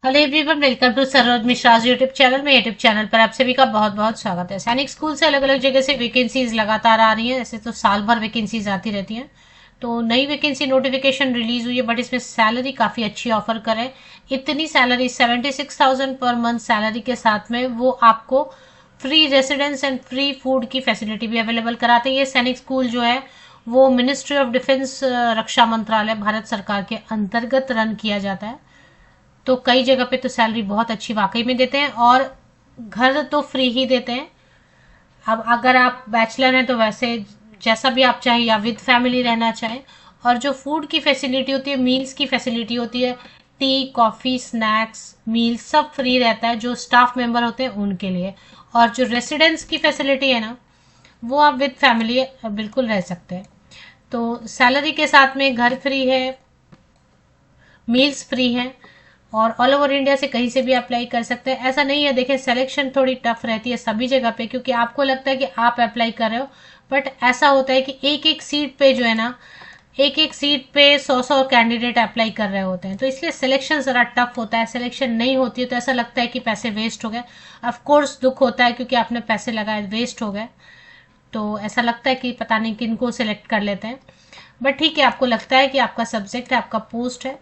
Hello everyone, welcome to Saroj Mishra YouTube channel में। YouTube channel पर आप सभी का बहुत बहुत स्वागत है। सैनिक स्कूल से अलग अलग जगह से वैकेंसीज लगातार आ रही हैं। ऐसे तो साल भर वैकेंसीज आती रहती हैं। तो नई वैकेंसी नोटिफिकेशन रिलीज हुई है, बट इसमें सैलरी काफ़ी अच्छी ऑफर करे। इतनी सैलरी 76,000 पर मंथ सैलरी के साथ में वो आपको free residence and free food की फैसिलिटी भी अवेलेबल कराते हैं। ये सैनिक स्कूल जो है वो मिनिस्ट्री ऑफ डिफेंस, रक्षा मंत्रालय, भारत सरकार के अंतर्गत रन किया जाता है। तो कई जगह पे तो सैलरी बहुत अच्छी वाकई में देते हैं, और घर तो फ्री ही देते हैं। अब अगर आप बैचलर हैं तो वैसे जैसा भी आप चाहें, या विद फैमिली रहना चाहें। और जो फूड की फैसिलिटी होती है, मील्स की फैसिलिटी होती है, टी कॉफी स्नैक्स मील सब फ्री रहता है जो स्टाफ मेंबर होते हैं उनके लिए। और जो रेसिडेंस की फैसिलिटी है ना, वो आप विद फैमिली बिल्कुल रह सकते हैं। तो सैलरी के साथ में घर फ्री है, मील्स फ्री हैं, और ऑल ओवर इंडिया से कहीं से भी अप्लाई कर सकते हैं। ऐसा नहीं है, देखिए सिलेक्शन थोड़ी टफ रहती है सभी जगह पे, क्योंकि आपको लगता है कि आप अप्लाई कर रहे हो, बट ऐसा होता है कि एक एक सीट पे जो है ना, एक एक सीट पे 100 कैंडिडेट अप्लाई कर रहे होते हैं। तो इसलिए सिलेक्शन जरा टफ होता है। सिलेक्शन नहीं होती है तो ऐसा लगता है कि पैसे वेस्ट हो गए। ऑफ कोर्स दुख होता है क्योंकि आपने पैसे लगाए, वेस्ट हो गए। तो ऐसा लगता है कि पता नहीं किनको सिलेक्ट कर लेते हैं। बट ठीक है, आपको लगता है कि आपका सब्जेक्ट है, आपका पोस्ट है,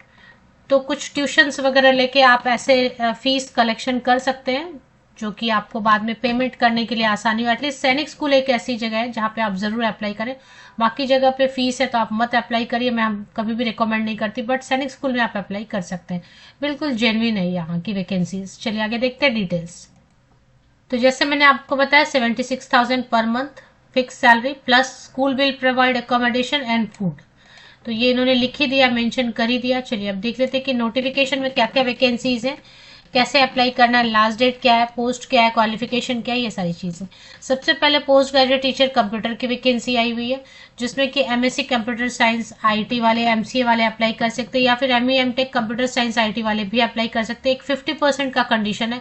तो कुछ ट्यूशन्स वगैरह लेके आप ऐसे फीस कलेक्शन कर सकते हैं, जो कि आपको बाद में पेमेंट करने के लिए आसानी हो। एटलीस्ट सैनिक स्कूल एक ऐसी जगह है जहाँ पे आप जरूर अप्लाई करें। बाकी जगह पे फीस है तो आप मत अप्लाई करिए, मैं कभी भी रिकमेंड नहीं करती, बट सैनिक स्कूल में आप अप्लाई कर सकते हैं। बिल्कुल जेन्युइन है यहाँ की वैकेंसीज। चलिए आगे देखते हैं डिटेल्स। तो जैसे मैंने आपको बताया, 76,000 per month fix salary, plus school will provide accommodation and food. तो ये इन्होंने लिख ही दिया, मेंशन कर ही दिया। चलिए अब देख लेते हैं कि नोटिफिकेशन में क्या क्या वैकेंसीज हैं, कैसे अप्लाई करना है, लास्ट डेट क्या है, पोस्ट क्या है, क्वालिफिकेशन क्या है, ये सारी चीजें। सबसे पहले पोस्ट ग्रेजुएट टीचर कंप्यूटर की वैकेंसी आई हुई है, जिसमें कि एमएससी कंप्यूटर साइंस आईटी वाले, एमसीए वाले अप्लाई कर सकते हैं, या फिर ME MTech computer science IT वाले भी अप्लाई कर सकते हैं। एक 50% का कंडीशन है,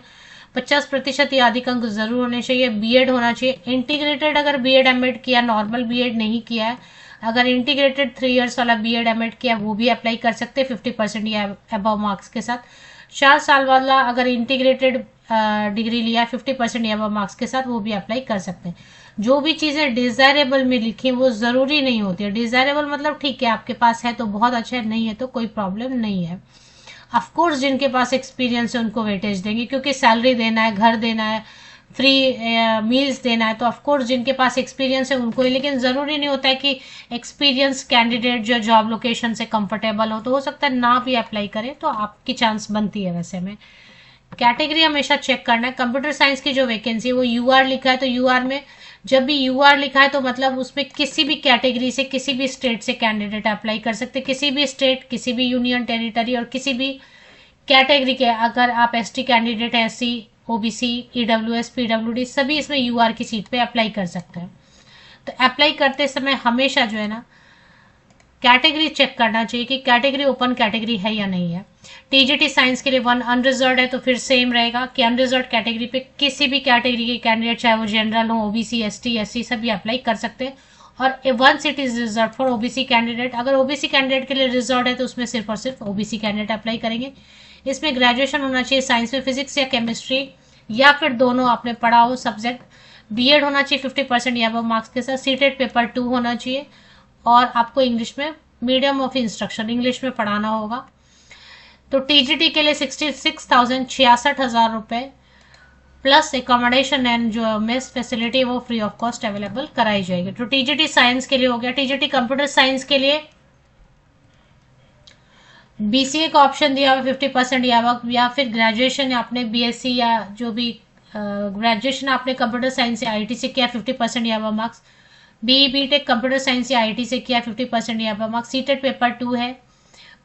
50% या अधिक अंक जरूर होने चाहिए, बीएड होना चाहिए। इंटीग्रेटेड अगर बीएड एमएड किया, नॉर्मल बीएड नहीं किया है, अगर इंटीग्रेटेड 3 इयर्स वाला बीएड एमएड किया, वो भी अप्लाई कर सकते हैं 50% या अबव मार्क्स के साथ। 4 साल वाला अगर इंटीग्रेटेड डिग्री लिया है 50% या अबव मार्क्स के साथ, वो भी अप्लाई कर सकते हैं। जो भी चीजें डिजायरेबल में लिखी वो जरूरी नहीं होती है। डिजायरेबल मतलब ठीक है, आपके पास है तो बहुत अच्छा है, नहीं है तो कोई प्रॉब्लम नहीं है। ऑफ कोर्स जिनके पास एक्सपीरियंस है उनको वेटेज देंगे, क्योंकि सैलरी देना है, घर देना है, फ्री मील्स देना है, तो ऑफ कोर्स जिनके पास एक्सपीरियंस है उनको ही। लेकिन जरूरी नहीं होता है कि एक्सपीरियंस कैंडिडेट जो जॉब लोकेशन से कंफर्टेबल हो, तो हो सकता है ना भी अप्लाई करे, तो आपकी चांस बनती है। वैसे में कैटेगरी हमेशा चेक करना है। कंप्यूटर साइंस की जो वैकेंसी है वो यूआर लिखा है, तो यूआर में जब भी यूआर लिखा है तो मतलब उसमें किसी भी कैटेगरी से, किसी भी स्टेट से कैंडिडेट अप्लाई कर सकते हैं। किसी भी स्टेट, किसी भी यूनियन टेरिटरी और किसी भी कैटेगरी के, अगर आप एसटी कैंडिडेट है, एससी, ओबीसी, ईडब्ल्यूएस, पीडब्ल्यूडी, सभी इसमें यूआर की सीट पे अप्लाई कर सकते हैं। तो अप्लाई करते समय हमेशा जो है ना, कैटेगरी चेक करना चाहिए कि कैटेगरी ओपन कैटेगरी है या नहीं है। टीजीटी साइंस के लिए 1 अनरिजर्व है, तो फिर सेम रहेगा कि अनरिजर्व कैटेगरी पे किसी भी कैटेगरी के कैंडिडेट, चाहे वो जनरल हो, ओबीसी, एसटी, एससी, सभी अप्लाई कर सकते हैं। और 1 seat is reserve for OBC candidate. अगर ओबीसी कैंडिडेट के लिए रिजर्व है तो उसमें सिर्फ और सिर्फ ओबीसी कैंडिडेट अप्लाई करेंगे। इसमें ग्रेजुएशन होना चाहिए साइंस में, फिजिक्स या केमिस्ट्री, या फिर दोनों आपने पढ़ा हो सब्जेक्ट। बीएड होना चाहिए 50% या अब मार्क्स के साथ। सीटेड पेपर 2 होना चाहिए, और आपको इंग्लिश में, मीडियम ऑफ इंस्ट्रक्शन इंग्लिश में पढ़ाना होगा। तो टीजीटी के लिए 66,000, 66,000 रुपए, प्लस एकोमोडेशन एंड जो मेस फैसिलिटी वो फ्री ऑफ कॉस्ट अवेलेबल कराई जाएगी। तो टीजीटी साइंस के लिए हो गया। टीजीटी कंप्यूटर साइंस के लिए बीसीए का ऑप्शन दिया हुआ 50% या फिर ग्रेजुएशन आपने बीएससी या जो भी ग्रेजुएशन आपने कंप्यूटर साइंस या आईटी से किया 50% या मार्क्स। बीटेक कंप्यूटर साइंस या आईटी से किया 50% या मार्क्स। सीटेड पेपर 2 है।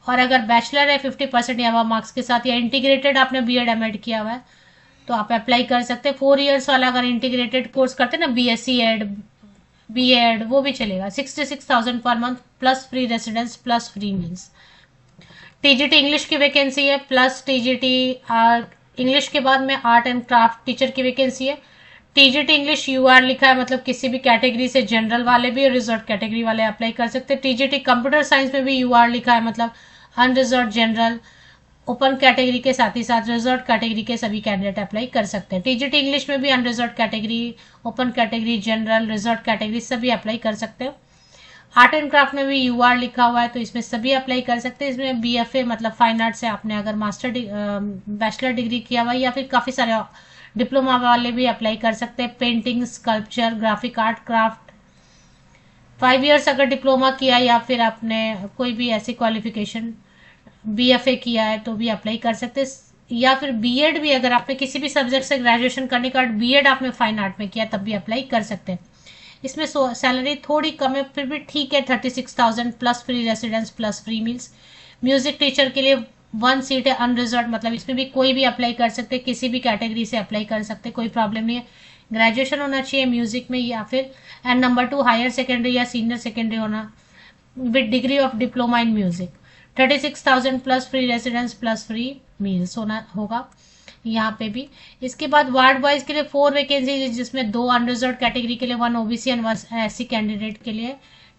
और अगर बैचलर है 50% या मार्क्स के साथ, या इंटीग्रेटेड आपने बीएड एमएड किया हुआ है, तो आप अप्लाई कर सकते हैं। 4 इयर्स वाला अगर इंटीग्रेटेड कोर्स करते हैं ना, बीएससी एड, बीएड, वो भी चलेगा। 66,000 per month, plus free residence, plus free meals. TGT English की वैकेंसी है, प्लस टीजीटी इंग्लिश के बाद में आर्ट एंड क्राफ्ट टीचर की वैकेंसी है। टीजीटी इंग्लिश यूआर लिखा है, मतलब किसी भी कैटेगरी से, जनरल वाले भी और रिजर्व कैटेगरी वाले अप्लाई कर सकते हैं। टीजीटी कंप्यूटर साइंस में भी यूआर लिखा है, मतलब अनरिजर्व, जनरल, ओपन कैटेगरी के साथ ही साथ रिजर्व कैटेगरी के सभी कैंडिडेट अप्लाई कर सकते हैं। टीजीटी इंग्लिश में भी unreserve category, open category, general, reserve category सभी अप्लाई कर सकते हैं। आर्ट एंड क्राफ्ट में भी यूआर लिखा हुआ है, तो इसमें सभी अप्लाई कर सकते हैं। इसमें बीएफए मतलब फाइन आर्ट से आपने अगर बैचलर डिग्री किया हुआ या फिर काफ़ी सारे डिप्लोमा वाले भी अप्लाई कर सकते हैं। Painting, sculpture, graphic art, craft, 5 years अगर डिप्लोमा किया या फिर आपने कोई भी ऐसी क्वालिफिकेशन बीएफए किया है तो भी अप्लाई कर सकते हैं। या फिर बीएड भी, अगर आपने किसी भी सब्जेक्ट से ग्रेजुएशन करने के बाद बीएड आपने फाइन आर्ट में किया तब भी अप्लाई कर सकते हैं। इसमें सैलरी थोड़ी कम है, फिर भी ठीक है, 36,000 plus free residence plus free meals. Music teacher के लिए 1 सीट है अनरिजर्व, मतलब इसमें भी कोई भी अप्लाई कर सकते, किसी भी कैटेगरी से अप्लाई कर सकते, कोई प्रॉब्लम नहीं है। ग्रेजुएशन होना चाहिए म्यूजिक में, या फिर एंड नंबर 2 हायर सेकेंडरी या सीनियर सेकेंडरी होना with degree of diploma in music. 36,000 plus free residence plus free meals होना होगा यहाँ पे भी। इसके बाद वार्ड वाइज के लिए 4 वैकेंसी, जिसमें 2 अनरिजर्व कैटेगरी के लिए, 1 ओबीसी एंड 1 एससी कैंडिडेट के लिए।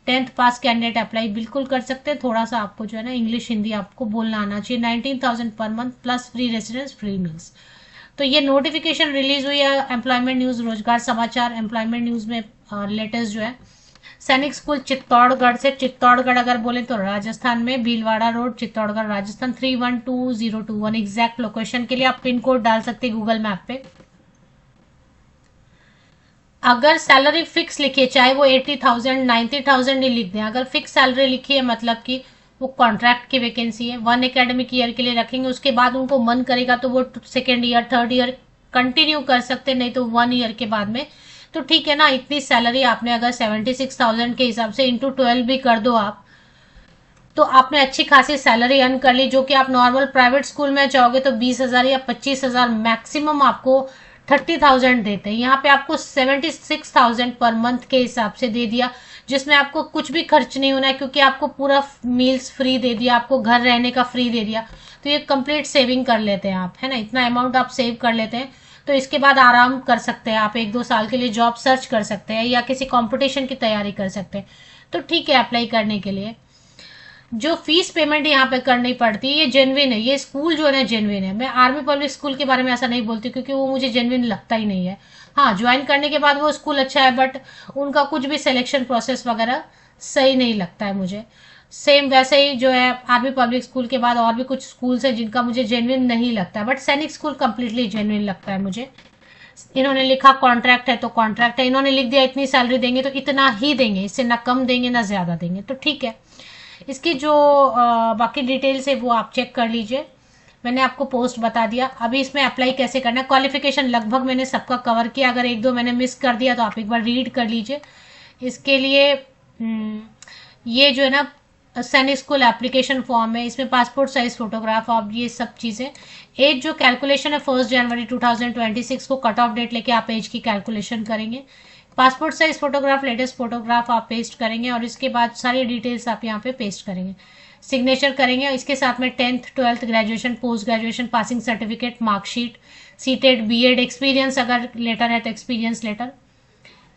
10th पास कैंडिडेट अप्लाई बिल्कुल कर सकते हैं। थोड़ा सा आपको जो है ना इंग्लिश हिंदी आपको बोलना आना चाहिए। 19,000 per month plus free residence free meals. तो ये नोटिफिकेशन रिलीज हुई है एम्प्लॉयमेंट न्यूज, रोजगार समाचार एम्प्लॉयमेंट न्यूज में लेटेस्ट जो है। सैनिक स्कूल चित्तौड़गढ़ से, चित्तौड़गढ़ अगर बोले तो राजस्थान में, Bhilwara road, Chittorgarh, Rajasthan 312021 exact location के लिए आप पिन कोड डाल सकते हैं गूगल मैप पे। अगर सैलरी फिक्स लिखी है, चाहे वो 80,000 90,000 ही लिख दें, अगर फिक्स सैलरी लिखी है मतलब कि वो कॉन्ट्रैक्ट की वैकेंसी है, 1 एकेडमिक ईयर के लिए रखेंगे, उसके बाद उनको मन करेगा तो वो 2nd year 3rd year continue कर सकते, नहीं तो 1 ईयर के बाद में। तो ठीक है ना, इतनी सैलरी आपने अगर 76,000 के हिसाब से इंटू 12 भी कर दो आप, तो आपने अच्छी खासी सैलरी अर्न कर ली। जो कि आप नॉर्मल प्राइवेट स्कूल में जाओगे तो 20,000 या 25,000 मैक्सिमम आपको 30,000 देते हैं। यहाँ पे आपको 76,000 पर मंथ के हिसाब से दे दिया, जिसमें आपको कुछ भी खर्च नहीं होना है, क्योंकि आपको पूरा मील्स फ्री दे दिया, आपको घर रहने का फ्री दे दिया। तो ये कंप्लीट सेविंग कर लेते हैं आप, है ना, इतना अमाउंट आप सेव कर लेते हैं। तो इसके बाद आराम कर सकते हैं आप, 1-2 साल के लिए जॉब सर्च कर सकते हैं या किसी कंपटीशन की तैयारी कर सकते हैं। तो ठीक है, अप्लाई करने के लिए जो फीस पेमेंट यहाँ पे करनी पड़ती है ये जेन्युइन है, ये स्कूल जो है ना जेन्युइन है। मैं आर्मी पब्लिक स्कूल के बारे में ऐसा नहीं बोलती क्योंकि वो मुझे जेन्युइन लगता ही नहीं है। हाँ, ज्वाइन करने के बाद वो स्कूल अच्छा है, बट उनका कुछ भी सिलेक्शन प्रोसेस वगैरह सही नहीं लगता है मुझे। सेम वैसे ही जो है आर्मी पब्लिक स्कूल के बाद और भी कुछ स्कूल्स है जिनका मुझे जेन्युइन नहीं लगता है, बट सैनिक स्कूल कंप्लीटली जेन्युइन लगता है मुझे। इन्होंने लिखा कॉन्ट्रैक्ट है तो कॉन्ट्रैक्ट है, इन्होंने लिख दिया इतनी सैलरी देंगे तो इतना ही देंगे, इससे ना कम देंगे ना ज्यादा देंगे, तो ठीक है। इसकी जो बाकी डिटेल्स है वो आप चेक कर लीजिए, मैंने आपको पोस्ट बता दिया। अभी इसमें अप्लाई कैसे करना है, क्वालिफिकेशन लगभग मैंने सबका कवर किया, अगर 1-2 मैंने मिस कर दिया तो आप एक बार रीड कर लीजिए। इसके लिए ये जो है ना सैनिक स्कूल एप्लीकेशन फॉर्म है, इसमें पासपोर्ट साइज फोटोग्राफ आप ये सब चीज़ें। एज जो कैलकुलेशन है 1 जनवरी 2026 को कट ऑफ डेट लेके आप एज की कैलकुलेशन करेंगे। Passport size photograph, latest photograph आप पेस्ट करेंगे और इसके बाद सारी डिटेल्स आप यहाँ पे पेस्ट करेंगे, सिग्नेचर करेंगे। इसके साथ में 10th 12th graduation, post graduation, passing certificate, marksheet, CTET, BEd, experience अगर लेटर है तो एक्सपीरियंस लेटर,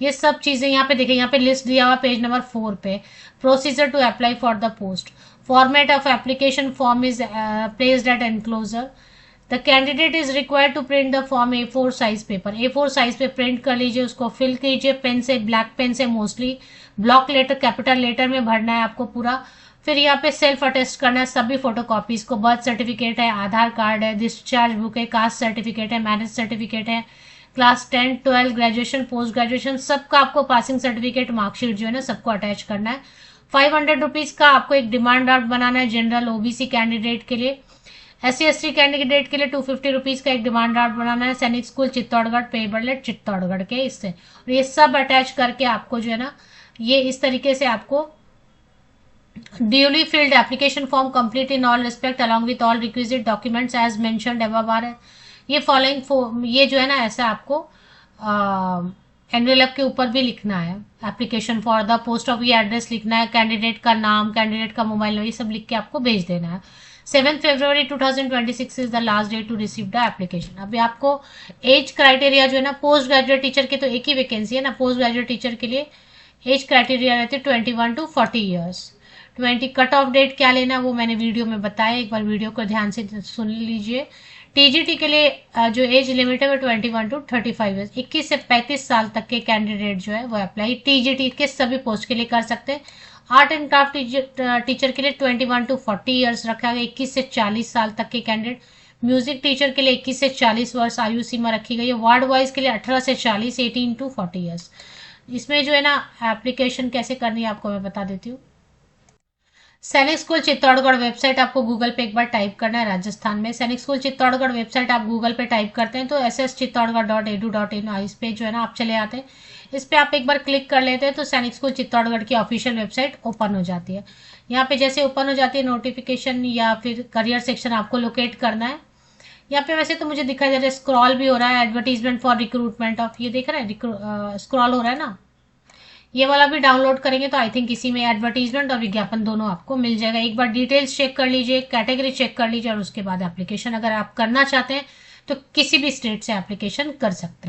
ये सब चीजें यहाँ पे देखिए, यहाँ पे लिस्ट दिया हुआ पेज नंबर 4 पे। Procedure to apply for the post, format of application form is placed at enclosure. The candidate is required to print the form A4 size paper, A4 size पे प्रिंट कर लीजिए, उसको fill कीजिए pen से, black pen से mostly, block letter capital letter में भरना है आपको पूरा। फिर यहाँ पे सेल्फ अटेस्ट करना है सभी फोटो कॉपीज को, बर्थ सर्टिफिकेट है, आधार कार्ड है, डिस्चार्ज बुक है, कास्ट सर्टिफिकेट है, मैरिज सर्टिफिकेट है, क्लास 10 12 ग्रेजुएशन, पोस्ट ग्रेजुएशन सबका आपको पासिंग सर्टिफिकेट, मार्कशीट जो है ना सबको अटैच करना है। 500 रुपीज का आपको एक डिमांड ड्राफ्ट बनाना है जनरल ओबीसी कैंडिडेट के लिए। SC/ST कैंडिडेट के लिए 250 रुपीज का एक डिमांड ड्राफ्ट बनाना है। सैनिक स्कूल चित्तौड़गढ़, पेबरलेट चित्तौड़गढ़ के इससे, और ये सब अटैच करके आपको जो है ना ये इस तरीके से आपको duly filled application form complete in all respect along with all requisite documents as mentioned above are, ये फॉलोइंग ये जो है ना ऐसा आपको एनवेलप के ऊपर भी लिखना है। Application for the post of, ये एड्रेस लिखना है, कैंडिडेट का नाम, कैंडिडेट का मोबाइल नंबर, ये सब लिख के आपको भेज देना है। 7 February 2026 is the last date to receive the application. अभी आपको एज क्राइटेरिया जो है ना, पोस्ट ग्रेजुएट टीचर के तो एक ही वैकेंसी है ना, पोस्ट ग्रेजुएट टीचर के लिए एज क्राइटेरिया रहती है 21 to 40 years. 20 cut off date क्या लेना वो मैंने वीडियो में बताया, एक बार वीडियो को ध्यान से सुन लीजिए। टीजीटी के लिए जो एज लिमिट है वो 21 टू 35 ईयर्स, 21 से 35 साल तक के कैंडिडेट जो है वो अप्लाई टीजीटी के सभी पोस्ट के लिए कर सकते हैं। आर्ट एंड क्राफ्ट टीचर के लिए 21 टू 40 ईयर्स रखा गया, 21 से 40 साल तक के कैंडिडेट। म्यूजिक टीचर के लिए 21 से 40 वर्ष आयु सीमा रखी गई है। वार्ड वाइज के लिए 18 से 40, 18 टू 40 ईयर्स। इसमें जो है ना एप्लीकेशन कैसे करनी है आपको मैं बता देती हूँ। सैनिक स्कूल चित्तौड़गढ़ वेबसाइट आपको गूगल पे एक बार टाइप करना है, राजस्थान में सैनिक स्कूल चित्तौड़गढ़ वेबसाइट आप गूगल पे टाइप करते हैं तो sschittaugarh.edu.in इस पे जो है ना आप चले आते हैं। इस पे आप एक बार क्लिक कर लेते हैं तो सैनिक स्कूल चित्तौड़गढ़ की ऑफिशियल वेबसाइट ओपन हो जाती है। यहाँ पे जैसे ओपन हो जाती है नोटिफिकेशन या फिर करियर सेक्शन आपको लोकेट करना है। यहाँ पे वैसे तो मुझे दिखाई दे रहा है, स्क्रॉल भी हो रहा है, एडवर्टीजमेंट फॉर रिक्रूटमेंट ऑफ, ये देख रहे हैं स्क्रॉल हो रहा है ना, ये वाला भी डाउनलोड करेंगे तो आई थिंक इसी में एडवर्टीजमेंट और विज्ञापन दोनों आपको मिल जाएगा। एक बार डिटेल्स चेक कर लीजिए, कैटेगरी चेक कर लीजिए और उसके बाद एप्लीकेशन अगर आप करना चाहते हैं तो किसी भी स्टेट से एप्लीकेशन कर सकते हैं।